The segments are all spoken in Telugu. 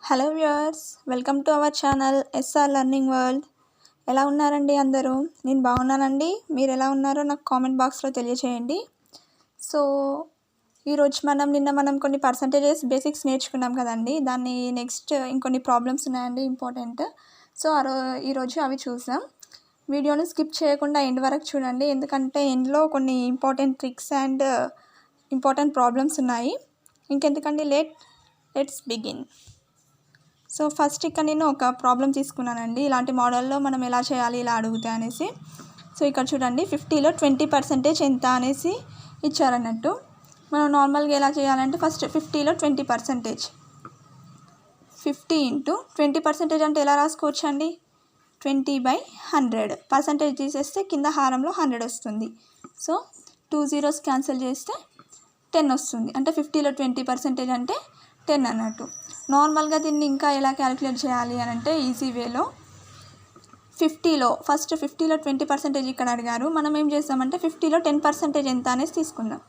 Hello viewers, welcome to our channel SR learning world. ఎలా ఉన్నారండి అందరూ? నేను బాగున్నానండి. మీరు ఎలా ఉన్నారో నాకు కామెంట్ బాక్స్లో తెలియచేయండి. సో ఈరోజు మనం కొన్ని పర్సంటేజెస్ బేసిక్స్ నేర్చుకున్నాం కదండి. దాన్ని నెక్స్ట్ ఇంకొన్ని ప్రాబ్లమ్స్ ఉన్నాయండి ఇంపార్టెంట్. సో ఈరోజు అవి చూసాం. వీడియోని స్కిప్ చేయకుండా ఎండ్ వరకు చూడండి, ఎందుకంటే ఎండ్లో కొన్ని important tricks and important problems ఉన్నాయి. ఇంకెందుకండి లెట్స్ బిగిన్. సో ఫస్ట్ ఇక్కడ నేను ఒక ప్రాబ్లం తీసుకున్నానండి. ఇలాంటి మోడల్లో మనం ఎలా చేయాలి ఇలా అడిగితే అనేసి. సో ఇక్కడ చూడండి, 50లో 20% ఎంత అనేసి ఇచ్చారన్నట్టు. మనం నార్మల్గా ఎలా చేయాలంటే ఫస్ట్ 50లో 20%, 50 ఇంటూ 20% అంటే ఎలా రాసుకోవచ్చు అండి? 20/100. పర్సంటేజ్ తీసేస్తే కింద హారంలో 100 వస్తుంది. సో 2 zeros క్యాన్సిల్ చేస్తే 10 వస్తుంది. అంటే 50లో 20% అంటే 10 అన్నట్టు. నార్మల్గా దీన్ని ఇంకా ఎలా క్యాలిక్యులేట్ చేయాలి అని అంటే ఈజీ వేలో 50లో 20% ఇక్కడ అడిగారు. మనం ఏం చేస్తామంటే 50లో 10% ఎంత అనేసి తీసుకుందాం.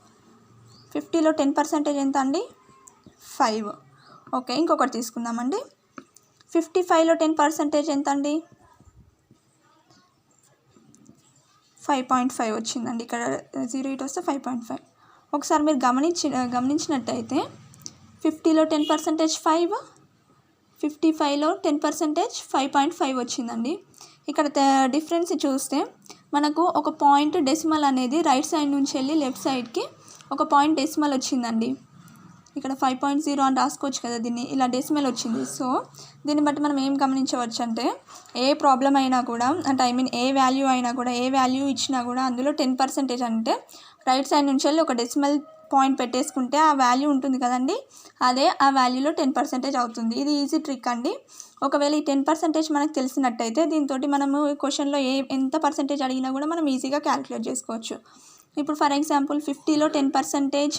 50లో 10% ఎంత అండి? 5. ఓకే, ఇంకొకటి తీసుకుందామండి. 55లో 10% ఎంత అండి? 5.5 వచ్చిందండి. ఇక్కడ 0 ఇటు వస్తే 5.5. ఒకసారి మీరు గమనించినట్టయితే 50లో 10% 5, 55లో 10% 5.5 వచ్చిందండి. ఇక్కడ డిఫరెన్స్ చూస్తే మనకు ఒక పాయింట్ డెసిమల్ అనేది రైట్ సైడ్ నుంచి వెళ్ళి లెఫ్ట్ సైడ్కి ఒక పాయింట్ డెసిమల్ వచ్చిందండి. ఇక్కడ 5.0 అని రాసుకోవచ్చు కదా, దీన్ని ఇలా డెసిమల్ వచ్చింది. సో దీన్ని బట్టి మనం ఏం గమనించవచ్చు అంటే ఏ ప్రాబ్లం అయినా కూడా, అంటే ఏ వాల్యూ అయినా కూడా, ఏ వాల్యూ ఇచ్చినా కూడా అందులో 10% అంటే రైట్ సైడ్ నుంచి వెళ్ళి ఒక డెసిమల్ పాయింట్ పెట్టేసుకుంటే ఆ వాల్యూ ఉంటుంది కదండి, అదే ఆ వాల్యూలో 10% అవుతుంది. ఇది ఈజీ ట్రిక్ అండి. ఒకవేళ ఈ 10% మనకు తెలిసినట్టయితే దీంతో మనము క్వశ్చన్లో ఎంత పర్సెంటేజ్ అడిగినా కూడా మనం ఈజీగా క్యాలిక్యులేట్ చేసుకోవచ్చు. ఇప్పుడు ఫర్ ఎగ్జాంపుల్ 50లో 10%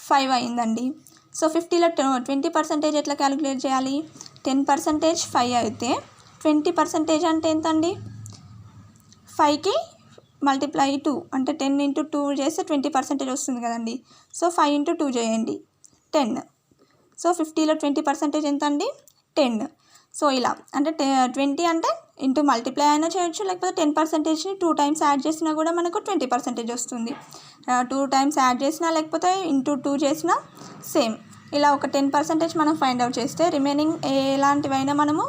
5 అయిందండి. సో 50లో 20% ఎట్లా క్యాలిక్యులేట్ చేయాలి? 10% 5 అయితే 20% అంటే ఎంత అండి? 5కి మల్టిప్లై 2 అంటే 10 ఇంటూ 2 చేస్తే 20% వస్తుంది కదండి. సో 5 ఇంటూ 2 చేయండి, 10. సో 50లో 20% ఎంత అండి? 10. సో ఇలా అంటే 20 అంటే ఇంటూ మల్టిప్లై అయినా చేయొచ్చు, లేకపోతే 10%ని 2 టైమ్స్ యాడ్ చేసినా కూడా మనకు 20% వస్తుంది. 2 టైమ్స్ యాడ్ చేసినా లేకపోతే ఇంటూ 2 చేసినా సేమ్. ఇలా ఒక 10% మనం ఫైండ్ అవుట్ చేస్తే రిమైనింగ్ ఎలాంటివైనా మనము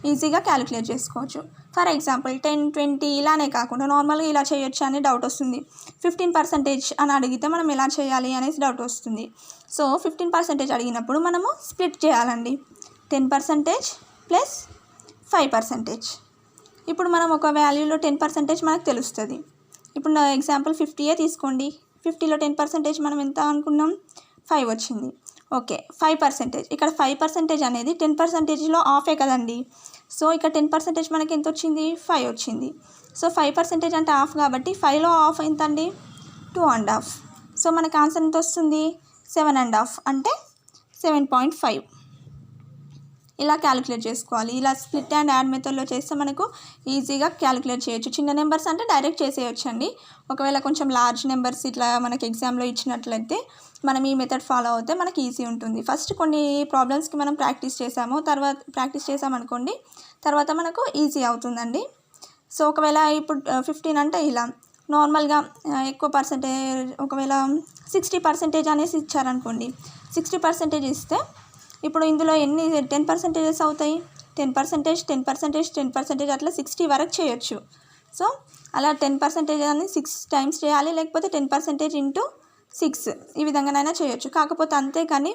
ఈజీగా క్యాలిక్యులేట్ చేసుకోవచ్చు. ఫర్ ఎగ్జాంపుల్ 10, 20 ఇలానే కాకుండా నార్మల్గా ఇలా చేయొచ్చు అని డౌట్ వస్తుంది. 15% అని అడిగితే మనం ఎలా చేయాలి అనేసి డౌట్ వస్తుంది. సో 15% అడిగినప్పుడు మనము స్ప్లిట్ చేయాలండి. 10% ప్లస్ 5%. ఇప్పుడు మనం ఒక వాల్యూలో 10% మనకు తెలుస్తుంది. ఇప్పుడు నా ఎగ్జాంపుల్ 50 తీసుకోండి. 50లో 10% మనం ఎంత అనుకున్నాం? 5 వచ్చింది. ఓకే, 5%. ఇక్కడ 5% అనేది 10%లో హాఫే కదండి. సో ఇక్కడ 10% మనకి ఎంత వచ్చింది? 5 వచ్చింది. సో 5% అంటే హాఫ్ కాబట్టి 5లో హాఫ్ ఎంత అండి? 2.5. సో మనకి ఆన్సర్ ఎంత వస్తుంది? 7.5 అంటే 7.5. ఇలా క్యాలిక్యులేట్ చేసుకోవాలి. ఇలా స్ప్లిట్ అండ్ యాడ్ మెథడ్లో చేస్తే మనకు ఈజీగా క్యాలిక్యులేట్ చేయొచ్చు. చిన్న నెంబర్స్ అంటే డైరెక్ట్ చేసేయచ్చు అండి. ఒకవేళ కొంచెం లార్జ్ నెంబర్స్ ఇట్లా మనకి ఎగ్జామ్లో ఇచ్చినట్లయితే మనం ఈ మెథడ్ ఫాలో అవుతే మనకి ఈజీ ఉంటుంది. ఫస్ట్ కొన్ని ప్రాబ్లమ్స్కి మనం ప్రాక్టీస్ చేసామనుకోండి, తర్వాత మనకు ఈజీ అవుతుందండి. సో ఒకవేళ ఇప్పుడు 15 అంటే ఇలా నార్మల్గా ఎక్కువ పర్సెంటేజ్, ఒకవేళ 60% అనేసి ఇచ్చారనుకోండి, 60% ఇస్తే ఇప్పుడు ఇందులో ఎన్ని 10% అవుతాయి? 10% అట్లా 60 వరకు చేయొచ్చు. సో అలా 10% అని 6 టైమ్స్ చేయాలి, లేకపోతే 10% ఇంటూ 6 ఈ విధంగానైనా చేయొచ్చు. కాకపోతే అంతేకాని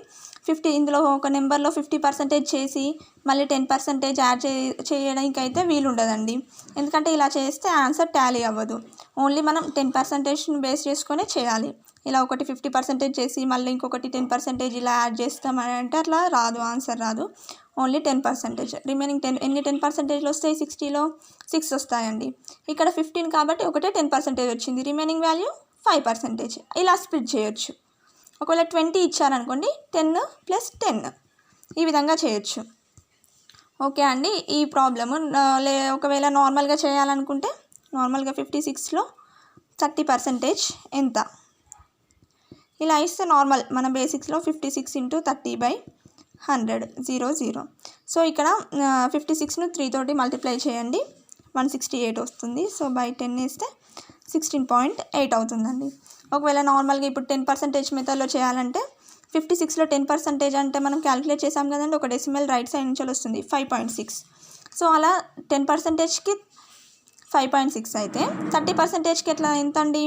ఇందులో ఒక నెంబర్లో 50% చేసి మళ్ళీ 10% యాడ్ చేయడానికి అయితే వీలు ఉండదండి. ఎందుకంటే ఇలా చేస్తే ఆన్సర్ టాలీ అవ్వదు. ఓన్లీ మనం 10%ని బేస్ చేసుకొని చేయాలి. ఇలా ఒకటి 50% చేసి మళ్ళీ ఇంకొకటి 10% ఇలా యాడ్ చేస్తామని అంటే అట్లా రాదు, ఆన్సర్ రాదు. ఓన్లీ 10%. రిమైనింగ్ 10 ఎన్ని 10% వస్తాయి? 60లో 6 వస్తాయండి. ఇక్కడ 15 కాబట్టి ఒకటే 10% వచ్చింది. Remaining value 5%. ఇలా స్ప్లిట్ చేయొచ్చు. ఒకవేళ 20 ఇచ్చారనుకోండి, 10 ప్లస్ 10 ఈ విధంగా చేయొచ్చు. ఓకే అండి. ఈ ప్రాబ్లము ఒకవేళ నార్మల్గా చేయాలనుకుంటే, నార్మల్గా 56లో 30% ఎంత? ఇలా ఇస్తే నార్మల్ మన బేసిక్స్లో 56 × 30/100 100 0 0. సో ఇక్కడ 56ను 3 తోటి మల్టిప్లై చేయండి, 168 వస్తుంది. సో బై 10 వేస్తే 16.8 అవుతుందండి. ఒకవేళ నార్మల్గా ఇప్పుడు 10% మెథడ్లో చేయాలంటే 56లో 10% అంటే మనం క్యాలిక్యులేట్ చేసాం కదండి, ఒక డెసిమల్ రైట్ సైడ్ నుంచి వస్తుంది 5.6. సో అలా 10%కి 5.6 అయితే 30%కి ఎట్లా ఎంత అండి,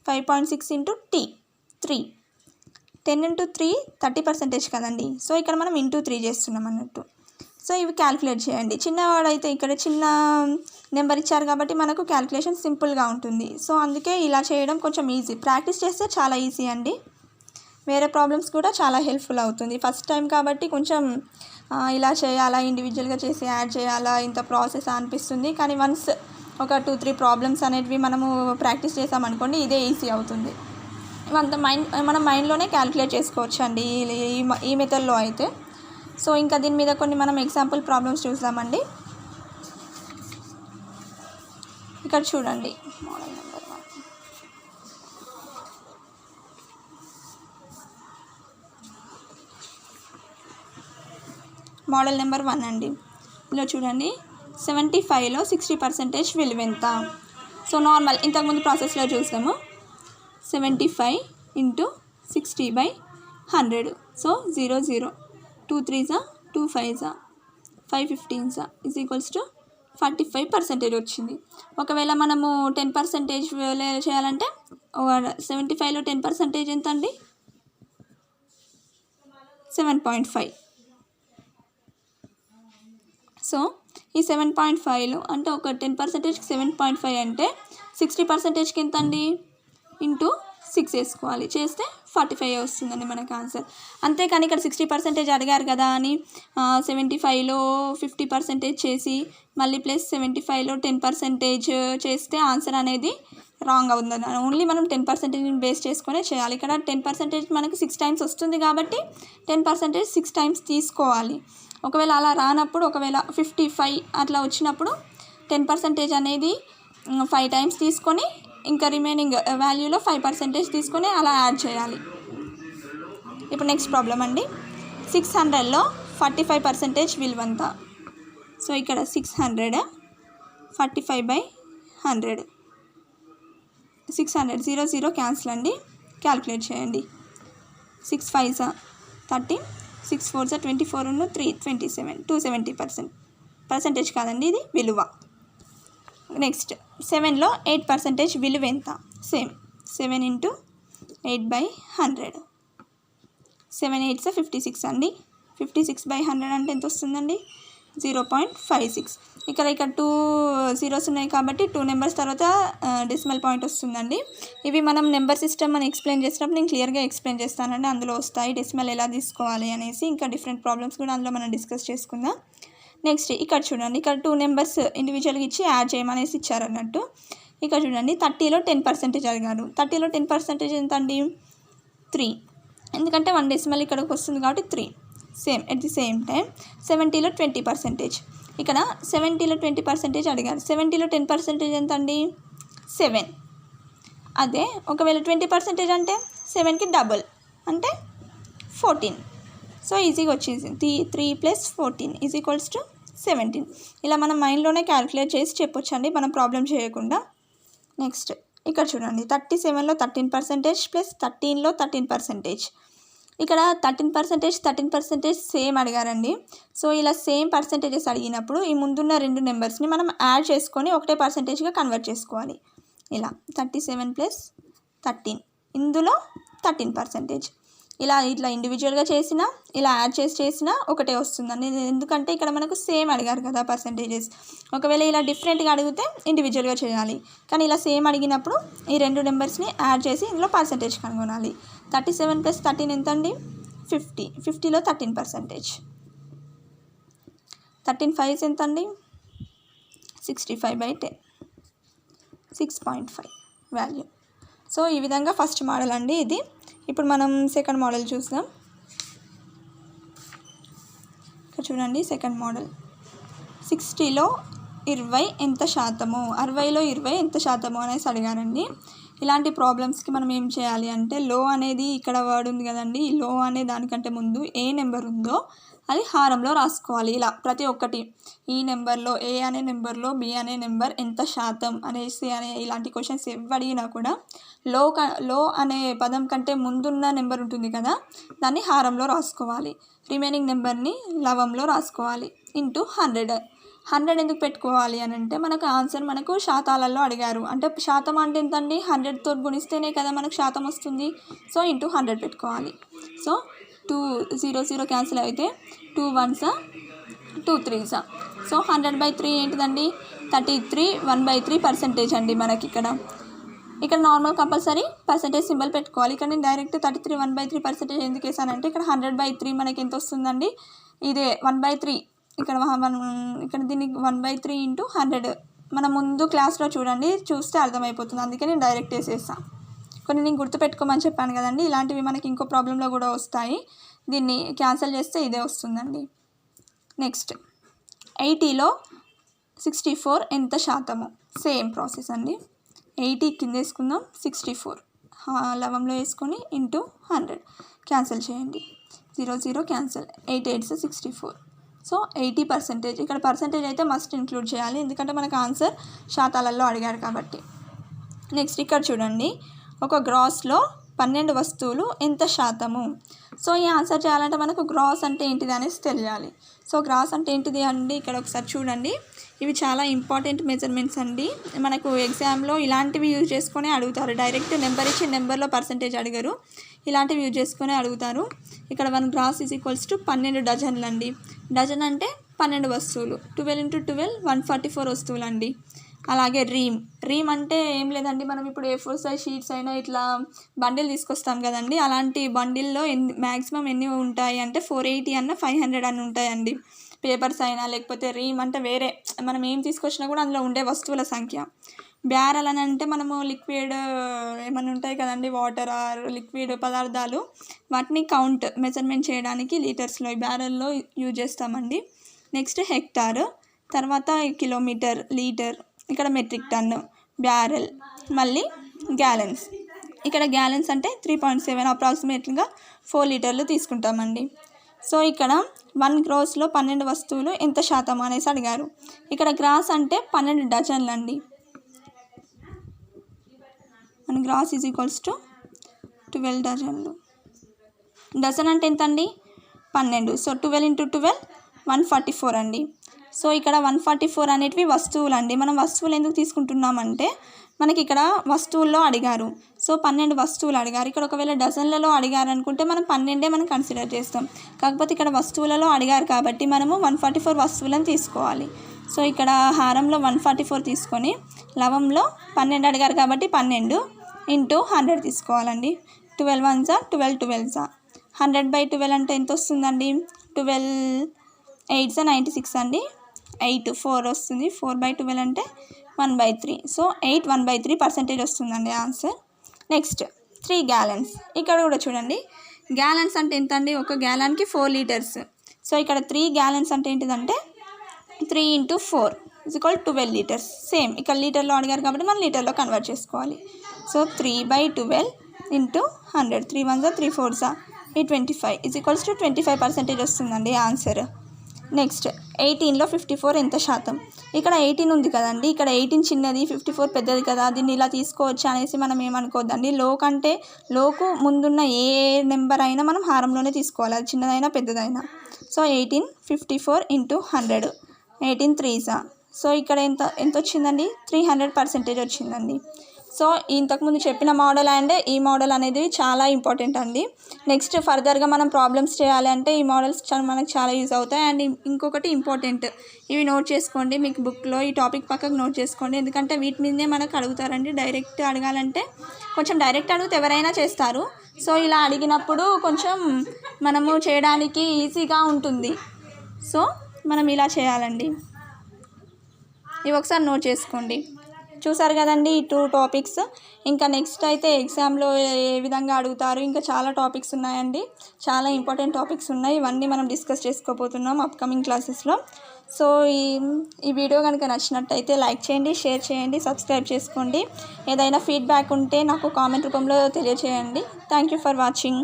5.6 ఇంటూ 3 10 ఇంటూ 3 30% కదండి. సో ఇక్కడ మనం ఇంటూ 3 చేస్తున్నాం అన్నట్టు. సో ఇవి క్యాలిక్యులేట్ చేయండి. చిన్నవాడైతే ఇక్కడ చిన్న నెంబర్ ఇచ్చారు కాబట్టి మనకు క్యాలిక్యులేషన్ సింపుల్గా ఉంటుంది. సో అందుకే ఇలా చేయడం కొంచెం ఈజీ, ప్రాక్టీస్ చేస్తే చాలా ఈజీ అండి. వేరే ప్రాబ్లమ్స్ కూడా చాలా హెల్ప్ఫుల్ అవుతుంది. ఫస్ట్ టైం కాబట్టి కొంచెం ఇలా చేయాలా, ఇండివిజువల్గా చేసి యాడ్ చేయాలా, ఇంత ప్రాసెస్ అనిపిస్తుంది. కానీ వన్స్ ఒక 2-3 ప్రాబ్లమ్స్ అనేటివి మనము ప్రాక్టీస్ చేసామనుకోండి, ఇదే ఈజీ అవుతుంది. అంత మనం మైండ్లోనే క్యాలిక్యులేట్ చేసుకోవచ్చు అండి ఈ మెథడ్లో అయితే. సో ఇంకా దీని మీద కొన్ని మనం ఎగ్జాంపుల్ ప్రాబ్లమ్స్ చూద్దామండి. ఇక్కడ చూడండి, మోడల్ నెంబర్ 1 అండి. ఇందులో చూడండి 75లో 60% విలువ ఎంత. సో నార్మల్ ఇంతకుముందు ప్రాసెస్లో చూసాము, 75 into 60/100. So 0 0 2 3s 2 5s 5 15s is equals to 45% వచ్చింది. ఒకవేళ మనము 10% చేయాలంటే 75లో 10% ఎంత అండి, 7.5. సో ఈ 7.5లో అంటే ఒక 10%కి 7.5 అంటే 60%కి ఎంత అండి, ఇంటూ 6 వేసుకోవాలి, చేస్తే 45 వస్తుందండి మనకు ఆన్సర్. అంతేకాని ఇక్కడ 60% అడిగారు కదా అని 75లో 50% చేసి మళ్ళీ ప్లస్ 75లో 10% చేస్తే ఆన్సర్ అనేది రాంగ్ అవుతుంది. ఓన్లీ మనం 10% బేస్ చేసుకునే చేయాలి. ఇక్కడ 10% మనకు 6 టైమ్స్ వస్తుంది కాబట్టి 10% 6 టైమ్స్ తీసుకోవాలి. ఒకవేళ అలా రానప్పుడు, ఒకవేళ 55 అట్లా వచ్చినప్పుడు 10% అనేది 5 టైమ్స్ తీసుకొని ఇంకా రిమైనింగ్ వాల్యూలో 5% తీసుకొని అలా యాడ్ చేయాలి. ఇప్పుడు నెక్స్ట్ ప్రాబ్లం అండి. 600లో 45% విలువ ఎంత. సో ఇక్కడ 600 45/100, 600 0 0 క్యాన్సిల్ అండి, క్యాలిక్యులేట్ చేయండి. 6 5s 13, 6 4s 24, 3 27, 270% కాదండి, ఇది విలువ. నెక్స్ట్ 7లో 8% విలువ ఎంత. సేమ్ 7 ఇంటూ 8/100, 7 8s 56 అండి. 56/100 అంటే ఎంత వస్తుందండి, 0.56. ఇక్కడ 2 zeros ఉన్నాయి కాబట్టి 2 నెంబర్స్ తర్వాత డెసిమల్ పాయింట్ వస్తుందండి. ఇవి మనం నెంబర్ సిస్టమ్ అని ఎక్స్ప్లెయిన్ చేసినప్పుడు నేను క్లియర్గా ఎక్స్ప్లెయిన్ చేస్తానండి, అందులో వస్తాయి డెసిమల్ ఎలా తీసుకోవాలి అనేసి. ఇంకా డిఫరెంట్ ప్రాబ్లమ్స్ కూడా అందులో మనం డిస్కస్ చేసుకుందాం. నెక్స్ట్ ఇక్కడ చూడండి, ఇక్కడ 2 నెంబర్స్ ఇండివిజువల్గా ఇచ్చి యాడ్ చేయమనేసి ఇచ్చారన్నట్టు. ఇక్కడ చూడండి 30లో 10% అడిగారు. 30లో 10% ఎంత అండి, 3. ఎందుకంటే 1 డెసిమల్ ఇక్కడికి వస్తుంది కాబట్టి 3. Same at the same time 70లో 20%. ఇక్కడ 70లో 20% అడిగారు. 70లో 10% ఎంత అండి, 7. అదే ఒకవేళ 20% అంటే 7కి డబుల్ అంటే 14. సో ఈజీగా వచ్చేసి 3 + 14 ఈజ్ ఈక్వల్స్ టు 17. ఇలా మనం మైండ్లోనే క్యాలిక్యులేట్ చేసి చెప్పొచ్చు అండి, మనం ప్రాబ్లం చేయకుండా. నెక్స్ట్ ఇక్కడ చూడండి 37లో 13% ప్లస్ 13లో 13%. ఇక్కడ 13% సేమ్ అడిగారండి. సో ఇలా సేమ్ పర్సంటేజెస్ అడిగినప్పుడు ఈ ముందున్న 2 నెంబర్స్ని మనం యాడ్ చేసుకొని ఒకటే పర్సంటేజ్గా కన్వర్ట్ చేసుకోవాలి. ఇలా 37 + 13, ఇందులో 13%. ఇట్లా ఇండివిజువల్గా చేసినా ఇలా యాడ్ చేసినా ఒకటే వస్తుందండి. ఎందుకంటే ఇక్కడ మనకు సేమ్ అడిగారు కదా పర్సంటేజెస్. ఒకవేళ ఇలా డిఫరెంట్గా అడిగితే ఇండివిజువల్గా చేయాలి, కానీ ఇలా సేమ్ అడిగినప్పుడు ఈ 2 నెంబర్స్ని యాడ్ చేసి ఇందులో పర్సంటేజ్ కనుగొనాలి. 37 + 13 ఎంత అండి, 50. 50లో 13%. 13 5s ఎంత అండి, 65/10, 6.5 వాల్యూ. సో ఈ విధంగా ఫస్ట్ మోడల్ అండి ఇది. ఇప్పుడు మనం సెకండ్ మోడల్ చూద్దాం. ఇక్కడ చూడండి సెకండ్ మోడల్. 60లో 20 ఎంత శాతము, 60లో 20 ఎంత శాతము అనేసి అడిగారండి. ఇలాంటి ప్రాబ్లమ్స్కి మనం ఏం చేయాలి అంటే లో అనేది ఇక్కడ వర్డ్ ఉంది కదండి, ఈ లో అనే దానికంటే ముందు ఏ నెంబర్ ఉందో అది హారంలో రాసుకోవాలి. ఇలా ప్రతి ఒక్కటి ఈ నెంబర్లో, ఏ అనే నెంబర్లో బి అనే నెంబర్ ఎంత శాతం అనేసి ఇలాంటి క్వశ్చన్స్ ఎవ్వ అడిగినా కూడా లో అనే పదం కంటే ముందున్న నెంబర్ ఉంటుంది కదా, దాన్ని హారంలో రాసుకోవాలి. రిమైనింగ్ నెంబర్ని లవంలో రాసుకోవాలి. ఇంటూ 100 ఎందుకు పెట్టుకోవాలి అని అంటే మనకు ఆన్సర్ మనకు శాతాలలో అడిగారు. అంటే శాతం అంటే ఎంతండి, 100తో గుణిస్తేనే కదా మనకు శాతం వస్తుంది. సో ఇంటూ 100 పెట్టుకోవాలి. సో 2 0 0 క్యాన్సిల్ అయితే 2 1s 2 3s. సో 100/3 ఏంటిదండి, 33 1/3% అండి. మనకి ఇక్కడ నార్మల్ కంపల్సరీ పర్సెంటేజ్ సింబల్ పెట్టుకోవాలి. ఇక్కడ నేను డైరెక్ట్ 33 1/3% ఎందుకు వేసానంటే ఇక్కడ 100/3 మనకి ఎంత వస్తుందండి, ఇదే 1/3. ఇక్కడ దీనికి 1/3 ఇంటూ 100 మనం ముందు క్లాస్లో చూస్తే అర్థమైపోతుంది. అందుకే నేను డైరెక్ట్ వేసేస్తాను. కొన్ని నేను గుర్తుపెట్టుకోమని చెప్పాను కదండి, ఇలాంటివి మనకి ఇంకో ప్రాబ్లంలో కూడా వస్తాయి. దీన్ని క్యాన్సిల్ చేస్తే ఇదే వస్తుందండి. నెక్స్ట్ 80లో 64 ఎంత శాతము, సేమ్ ప్రాసెస్ అండి. 80 కింద వేసుకుందాం, 64 లవంలో వేసుకొని ఇంటూ 100 క్యాన్సిల్ చేయండి. 0 0 క్యాన్సిల్, 8 8s 64. సో 80%. ఇక్కడ పర్సెంటేజ్ అయితే మస్ట్ ఇంక్లూడ్ చేయాలి, ఎందుకంటే మనకు ఆన్సర్ శాతాలలో అడిగారు కాబట్టి. నెక్స్ట్ ఇక్కడ చూడండి, ఒక గ్రాస్లో 12 వస్తువులు ఎంత శాతము. సో ఈ ఆన్సర్ చేయాలంటే మనకు గ్రాస్ అంటే ఏంటిది అనేసి తెలియాలి. సో గ్రాస్ అంటే ఏంటిది అండి, ఇక్కడ ఒకసారి చూడండి. ఇవి చాలా ఇంపార్టెంట్ మెజర్మెంట్స్ అండి. మనకు ఎగ్జామ్లో ఇలాంటివి యూజ్ చేసుకొని అడుగుతారు. డైరెక్ట్ నెంబర్ ఇచ్చి నెంబర్లో పర్సెంటేజ్ అడిగారు, ఇలాంటివి యూజ్ చేసుకొని అడుగుతారు. ఇక్కడ 1 గ్రాస్ ఈజ్ ఈక్వల్స్ టు 12 డజన్లు అండి. డజన్ అంటే 12 వస్తువులు. 12 × 12 144 వస్తువులు అండి. అలాగే రీమ్ అంటే ఏం లేదండి, మనం ఇప్పుడు A4 సైజ్ షీట్స్ అయినా ఇట్లా బండిల్ తీసుకొస్తాం కదండి, అలాంటి బండిల్లో మ్యాక్సిమం ఎన్ని ఉంటాయి అంటే 480 అన్న 500 అని ఉంటాయండి. పేపర్స్ అయినా లేకపోతే రీమ్ అంటే వేరే మనం ఏం తీసుకొచ్చినా కూడా అందులో ఉండే వస్తువుల సంఖ్య. బ్యారల్ అని అంటే మనము లిక్విడ్ ఏమైనా ఉంటాయి కదండి, వాటర్ ఆర్ లిక్విడ్ పదార్థాలు, వాటిని మెజర్మెంట్ చేయడానికి లీటర్స్లో బ్యారల్లో యూజ్ చేస్తామండి. నెక్స్ట్ హెక్టార్, తర్వాత కిలోమీటర్, లీటర్, ఇక్కడ మెట్రిక్ టన్, బ్యారెల్, మళ్ళీ గ్యాలన్స్. ఇక్కడ గ్యాలన్స్ అంటే 3.7 అప్రాక్సిమేట్గా 4 లీటర్లు తీసుకుంటామండి. సో ఇక్కడ 1 గ్రాస్లో 12 వస్తువులు ఎంత శాతం అనేసి అడిగారు. ఇక్కడ గ్రాస్ అంటే 12 డజన్లు అండి. 1 గ్రాస్ ఈజ్ ఈక్వల్స్ టు 12 డజన్లు. డజన్ అంటే ఎంత అండి, 12. సో 12 × 12 144 అండి. సో ఇక్కడ 144 అనేటివి వస్తువులు అండి. మనం వస్తువులు ఎందుకు తీసుకుంటున్నామంటే మనకి ఇక్కడ వస్తువుల్లో అడిగారు. సో 12 వస్తువులు అడిగారు. ఇక్కడ ఒకవేళ డజన్లలో అడిగారు అనుకుంటే మనం 12 మనం కన్సిడర్ చేస్తాం. కాకపోతే ఇక్కడ వస్తువులలో అడిగారు కాబట్టి మనము 144 వస్తువులను తీసుకోవాలి. సో ఇక్కడ హారంలో 144 తీసుకొని లవంలో 12 అడిగారు కాబట్టి 12 ఇంటూ 100 తీసుకోవాలండి. 12 1s 12 12s. 100/12 అంటే ఎంత వస్తుందండి, 12 8s 96 అండి. 8 4 వస్తుంది. 4/12 అంటే 1/3. సో 8 1/3% వస్తుందండి ఆన్సర్. Next 3 gallons. ఇక్కడ కూడా చూడండి, గ్యాలన్స్ అంటే ఎంత అండి, ఒక గ్యాలన్కి 4 లీటర్స్. సో ఇక్కడ 3 గ్యాలన్స్ అంటే ఏంటిదంటే 3 × 4 = 12 లీటర్స్. సేమ్ ఇక్కడ లీటర్లో అడిగారు కాబట్టి మనం లీటర్లో కన్వర్ట్ చేసుకోవాలి. So 3/12 into 100. 3 1s 3 4s 25 = 25% వస్తుందండి ఆన్సర్. నెక్స్ట్ 18లో 54 ఎంత శాతం. ఇక్కడ 18 ఉంది కదండి, ఇక్కడ 18 చిన్నది 54 పెద్దది కదా, దీన్ని ఇలా తీసుకోవచ్చు అనేసి మనం ఏమనుకోవద్దండి. లోకు ముందున్న ఏ నెంబర్ అయినా మనం హారంలోనే తీసుకోవాలి, అది చిన్నదైనా పెద్దదైనా. So 18 54 × 100 18 3s. సో ఇక్కడ ఎంత వచ్చిందండి, 300% వచ్చిందండి. సో ఇంతకుముందు చెప్పిన మోడల్ అండ్ ఈ మోడల్ అనేది చాలా ఇంపార్టెంట్ అండి. నెక్స్ట్ ఫర్దర్గా మనం ప్రాబ్లమ్స్ చేయాలి అంటే ఈ మోడల్స్ మనకు చాలా యూజ్ అవుతాయి. అండ్ ఇంకొకటి ఇంపార్టెంట్, ఇవి నోట్ చేసుకోండి, మీకు బుక్లో ఈ టాపిక్ పక్కకు నోట్ చేసుకోండి, ఎందుకంటే వీటి మీదనే మనకు అడుగుతారండి. డైరెక్ట్ అడగాలంటే కొంచెం డైరెక్ట్ అడిగితే ఎవరైనా చేస్తారు. సో ఇలా అడిగినప్పుడు కొంచెం మనము చేయడానికి ఈజీగా ఉంటుంది. సో మనం ఇలా చేయాలండి. ఇవి ఒకసారి నోట్ చేసుకోండి. చూసారు కదండి ఈ 2 టాపిక్స్. ఇంకా నెక్స్ట్ అయితే ఎగ్జామ్లో ఏ విధంగా అడుగుతారు, ఇంకా చాలా టాపిక్స్ ఉన్నాయండి. చాలా ఇంపార్టెంట్ టాపిక్స్ ఉన్నాయి. ఇవన్నీ మనం డిస్కస్ చేసుకోబోతున్నాం అప్కమింగ్ క్లాసెస్లో. సో ఈ వీడియో కనుక నచ్చినట్టయితే లైక్ చేయండి, షేర్ చేయండి, సబ్స్క్రైబ్ చేసుకోండి. ఏదైనా ఫీడ్బ్యాక్ ఉంటే నాకు కామెంట్ రూపంలో తెలియచేయండి. Thank you for watching.